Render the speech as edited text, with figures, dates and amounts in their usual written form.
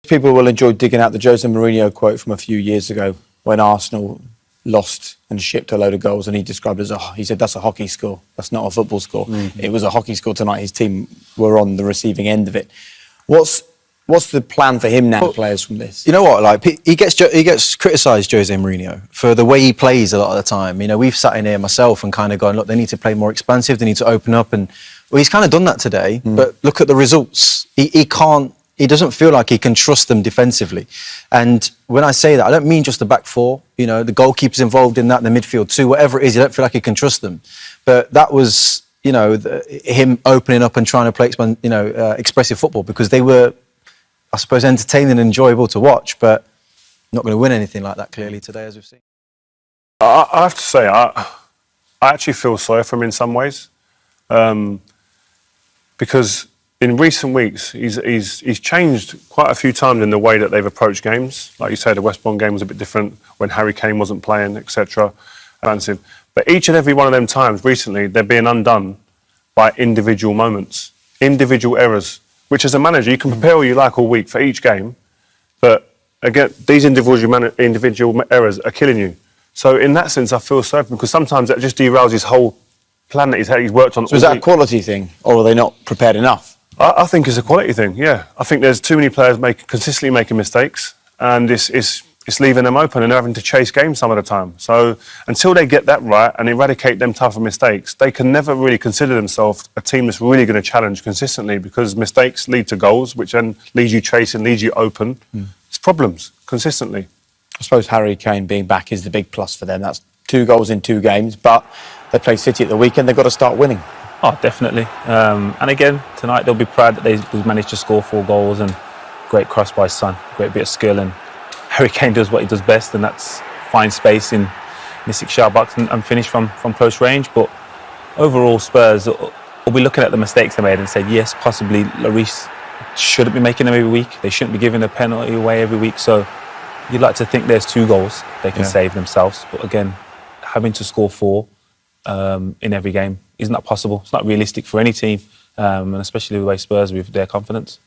People will enjoy digging out the Jose Mourinho quote from a few years ago when Arsenal lost and shipped a load of goals, and he described it as, he said, that's a hockey score. That's not a football score. Mm-hmm. It was a hockey score tonight. His team were on the receiving end of it. What's the plan for him now, players from this? You know what, like, he gets criticised, Jose Mourinho, for the way he plays a lot of the time. You know, we've sat in here myself and kind of gone, look, they need to play more expansive, they need to open up, and well, he's kind of done that today, but look at the results. He doesn't feel like he can trust them defensively. And when I say that, I don't mean just the back four, you know, the goalkeeper's involved in that, the midfield too, whatever it is, you don't feel like he can trust them. But that was, you know, him opening up and trying to play, expressive football, because they were, I suppose, entertaining and enjoyable to watch, but not going to win anything like that clearly today, as we've seen. I have to say, I actually feel sorry for him in some ways, because in recent weeks he's changed quite a few times in the way that they've approached games. Like you say, the West Brom game was a bit different when Harry Kane wasn't playing, etc. But each and every one of them times recently, they're being undone by individual moments, individual errors, which as a manager, you can prepare all you like all week for each game, but again, these individual errors are killing you. So in that sense, I feel sorry for him, because sometimes that just derails his whole plan that he's worked on. So is that a quality thing, or are they not prepared enough? I think it's a quality thing, yeah. I think there's too many players consistently making mistakes, and it's leaving them open, and they're having to chase games some of the time. So until they get that right and eradicate them type of mistakes, they can never really consider themselves a team that's really going to challenge consistently, because mistakes lead to goals, which then leads you chasing, leads you open. It's problems consistently. I suppose Harry Kane being back is the big plus for them. That's 2 goals in 2 games, but they play City at the weekend. They've got to start winning. Oh, definitely. And again, tonight they'll be proud that they managed to score 4 goals, and great cross by Son, great bit of skill, and Harry Kane does what he does best, and that's find space in the 6-yard box and finish from close range. But overall, Spurs will be looking at the mistakes they made and say, yes, possibly Lloris shouldn't be making them every week. They shouldn't be giving a penalty away every week. So you'd like to think there's 2 goals they can save themselves. But again, having to score 4 in every game isn't that possible. It's not realistic for any team, and especially the way Spurs with their confidence.